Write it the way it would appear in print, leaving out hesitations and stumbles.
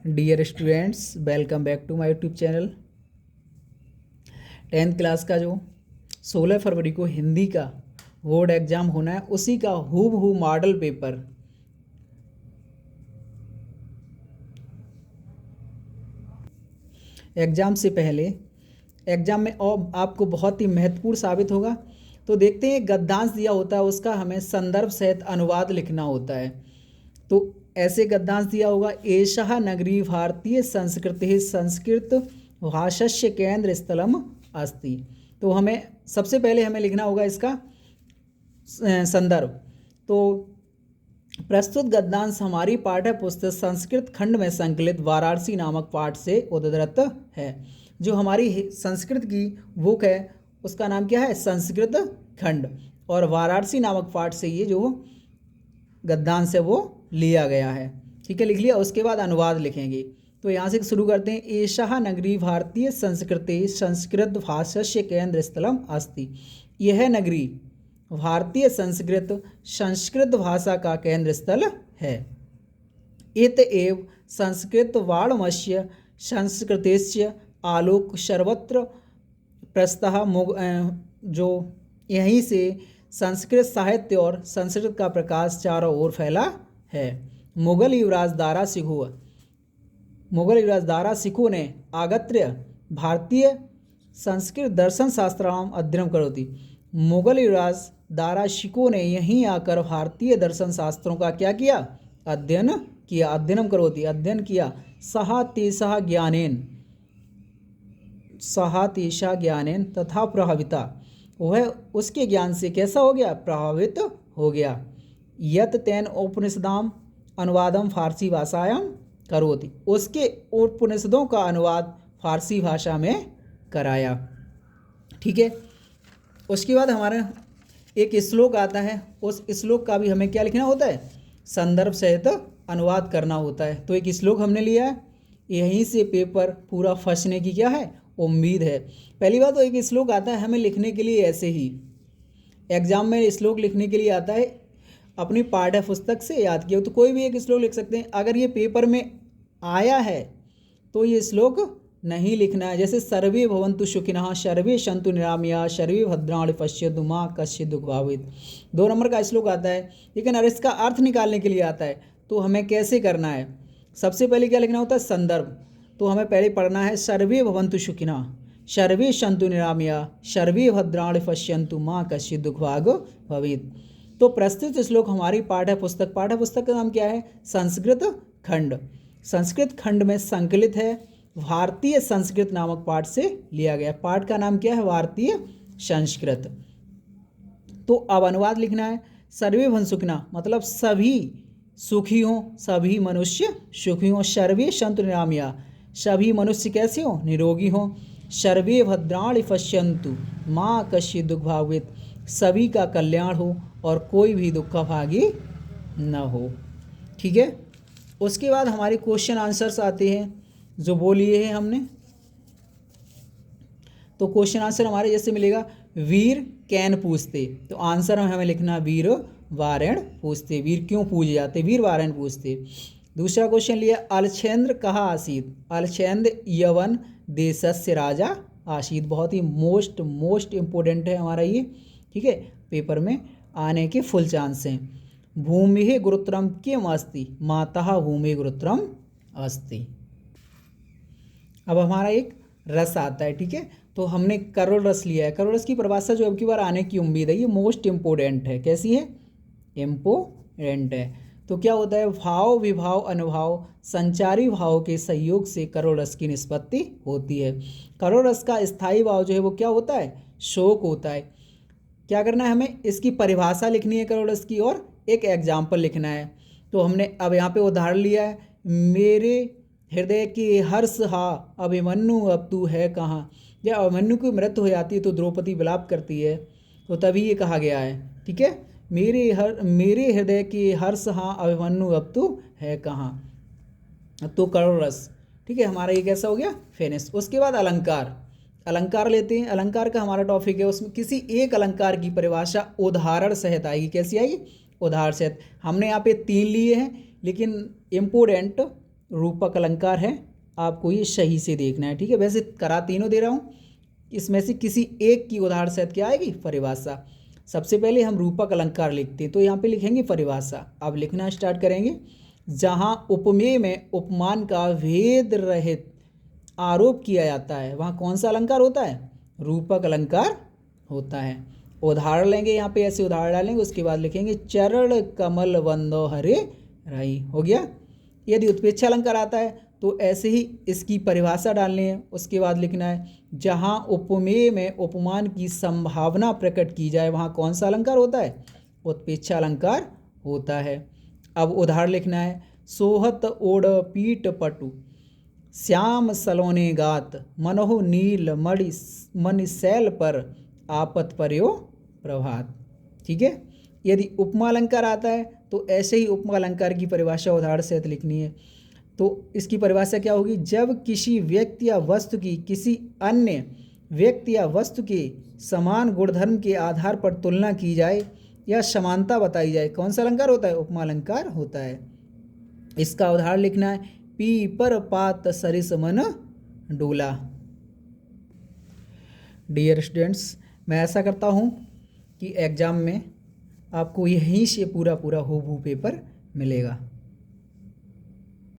Dear students, welcome back to my YouTube channel. 10th class का जो 16 फरवरी को हिंदी का बोर्ड एग्ज़ाम होना है, उसी का हूबहू मॉडल पेपर एग्ज़ाम से पहले एग्ज़ाम में और आपको बहुत ही महत्वपूर्ण साबित होगा। तो देखते हैं, गद्यांश दिया होता है, उसका हमें संदर्भ सहित अनुवाद लिखना होता है। तो ऐसे गद्यांश दिया होगा, एषः नगरी भारतीय संस्कृति संस्कृत भाषस्य केंद्र स्थलम अस्ति। तो हमें सबसे पहले हमें लिखना होगा इसका संदर्भ। तो प्रस्तुत गद्यांश हमारी पाठ्य पुस्तक संस्कृत खंड में संकलित वाराणसी नामक पाठ से उद्धृत है। जो हमारी संस्कृत की बुक है उसका नाम क्या है? संस्कृत खंड, और वाराणसी नामक पाठ से ये जो गद्यांश है वो लिया गया है। ठीक है, लिख लिया। उसके बाद अनुवाद लिखेंगे। तो यहाँ से शुरू करते हैं। एषः नगरी भारतीय संस्कृति संस्कृत भाषस्य केंद्र स्थलम अस्ति। यह नगरी भारतीय संस्कृत भाषा का केंद्र स्थल है। इत एव संस्कृत वाङ्मयस्य संस्कृतेस्य आलोक सर्वत्र प्रस्तः जो यहीं से संस्कृत साहित्य और संस्कृत का प्रकाश चारों ओर फैला है। मुगल युवराज दारा सिखो ने आगत्य भारतीय संस्कृत दर्शन शास्त्राणाम अध्ययन करोति। मुगल युवराज दारा शिको ने यहीं आकर भारतीय दर्शन शास्त्रों का क्या किया? अध्ययन किया। सहा तेषा ज्ञानेन तथा प्रभाविता, वह उसके ज्ञान से कैसा हो गया? प्रभावित हो गया। यत तेन उपनिषदाम अनुवादम फारसी भाषायां करोति, उसके उपनिषदों का अनुवाद फारसी भाषा में कराया। ठीक है, उसके बाद हमारा एक श्लोक आता है, उस श्लोक का भी हमें क्या लिखना होता है? संदर्भ सहित अनुवाद करना होता है। तो एक श्लोक हमने लिया है, यहीं से पेपर पूरा फंसने की क्या है? उम्मीद है। पहली बात तो एक श्लोक आता है हमें लिखने के लिए, ऐसे ही एग्जाम में श्लोक लिखने के लिए आता है, अपनी पाठ्य पुस्तक से याद किया तो कोई भी एक श्लोक लिख सकते हैं। अगर ये पेपर में आया है तो ये श्लोक नहीं लिखना है। जैसे सर्वे भवन्तु सुखिनः सर्वे सन्तु निरामया सर्वे भद्राणि पश्यन्तु मा कश्चित् दुःख भावेत्। 2 नंबर का श्लोक आता है, लेकिन अगर इसका अर्थ निकालने के लिए आता है तो हमें कैसे करना है? सबसे पहले क्या लिखना होता है? संदर्भ। तो हमें पहले पढ़ना है सर्वे भवन्तु सुखिनः सर्वे सन्तु निरामया सर्वे भद्राणि पश्यन्तु मा कश्चित् दुःख भवेत्। तो प्रस्तुत श्लोक हमारी पाठ्य पुस्तक का नाम क्या है? संस्कृत खंड में संकलित है। भारतीय संस्कृत नामक पाठ से लिया गया। पाठ का नाम क्या है? भारतीय संस्कृत। तो अब अनुवाद लिखना है। सर्वे भवन सुखिनः मतलब सभी सुखी हों, सभी मनुष्य सुखी हों। सर्वे सन्तु निरामया सभी मनुष्य कैसे हों? निरोगी हों। सर्वे भद्राणि पश्यन्तु मा कश्चित् दुःख भावेत् सभी का कल्याण हो और कोई भी दुख का भागी न हो। ठीक है, उसके बाद हमारे क्वेश्चन आंसर्स आते हैं जो वो लिए हैं हमने। तो क्वेश्चन आंसर हमारे जैसे मिलेगा, वीर कैन पूछते, तो आंसर हमें लिखना वीर वारण पूछते। वीर क्यों पूजे जाते? वीर वारण पूछते। दूसरा क्वेश्चन लिया, अलछेंद्र कहाँ आसीत? अलछेंद्र यवन देशस्य राजा आसीत। बहुत ही मोस्ट इम्पोर्टेंट है हमारा ये। ठीक है, पेपर में आने के फुल चांस हैं। भूमि गुरुत्रम किम अस्ति? माता भूमि गुरुत्रम अस्ति। अब हमारा एक रस आता है। ठीक है, तो हमने करोड़ रस लिया है। करोड़ रस की परिभाषा जो अब की बार आने की उम्मीद है, ये मोस्ट इम्पोर्टेंट है। कैसी है? इम्पोर्टेंट है। तो क्या होता है? भाव विभाव अनुभाव संचारी भाव के सहयोग से करोड़ रस की निष्पत्ति होती है। करोड़ रस का स्थायी भाव जो है वो क्या होता है? शोक होता है। क्या करना है हमें? इसकी परिभाषा लिखनी है करोड़ रस की, और एक एग्जाम्पल लिखना है। तो हमने अब यहाँ पे उदाहरण लिया है, मेरे हृदय की हर्ष हा अभिमन्यु अब तू है कहाँ। जब अभिमन्यु की मृत्यु हो जाती है तो द्रौपदी विलाप करती है, तो तभी ये कहा गया है। ठीक है, मेरे हृदय की हर्ष हाँ अभिमन्यु अब तू है कहाँ। तो करोड़ रस। ठीक है, हमारा ये कैसा हो गया? फिनिश। उसके बाद अलंकार लेते हैं। अलंकार का हमारा टॉपिक है, उसमें किसी एक अलंकार की परिभाषा उदाहरण सहित आएगी। कैसी आएगी? उदाहरण सहित। हमने यहाँ पे 3 लिए हैं, लेकिन इम्पोर्टेंट रूपक अलंकार है, आपको ये सही से देखना है, ठीक है। वैसे करा तीनों दे रहा हूँ, इसमें से किसी एक की उदाहरण सहित क्या आएगी, परिभाषा। सबसे पहले हम रूपक अलंकार लिखते हैं, तो यहाँ पे लिखेंगे परिभाषा। अब लिखना स्टार्ट करेंगे। जहाँ उपमेय में उपमान का भेद रहित आरोप किया जाता है, वहाँ कौन सा अलंकार होता है, रूपक अलंकार होता है। उदाहरण लेंगे, यहाँ पे ऐसे उदाहरण डालेंगे, उसके बाद लिखेंगे चरण कमल बंदो हरे राई, हो गया। यदि उत्प्रेक्षा अलंकार आता है तो ऐसे ही इसकी परिभाषा डालनी है। उसके बाद लिखना है जहाँ उपमेय में उपमान की संभावना प्रकट की जाए, वहाँ कौन सा अलंकार होता है, उत्प्रेक्षा अलंकार होता है। अब उदाहरण लिखना है सोहत ओढ़ पीठ पटु श्याम सलोने गात मनोह नील मणि मणिशैल पर आपत पर्यो प्रभात, ठीक है। यदि उपमा अलंकार आता है तो ऐसे ही उपमा अलंकार की परिभाषा उदाहरण सहित लिखनी है। तो इसकी परिभाषा क्या होगी, जब किसी व्यक्ति या वस्तु की किसी अन्य व्यक्ति या वस्तु के समान गुणधर्म के आधार पर तुलना की जाए या समानता बताई जाए, कौन सा अलंकार होता है, उपमा अलंकार होता है। इसका उदाहरण लिखना है पीपर पात सरिस मन डोला। डियर स्टूडेंट्स, मैं ऐसा करता हूँ कि एग्ज़ाम में आपको यहीं से पूरा हूबहू पेपर मिलेगा।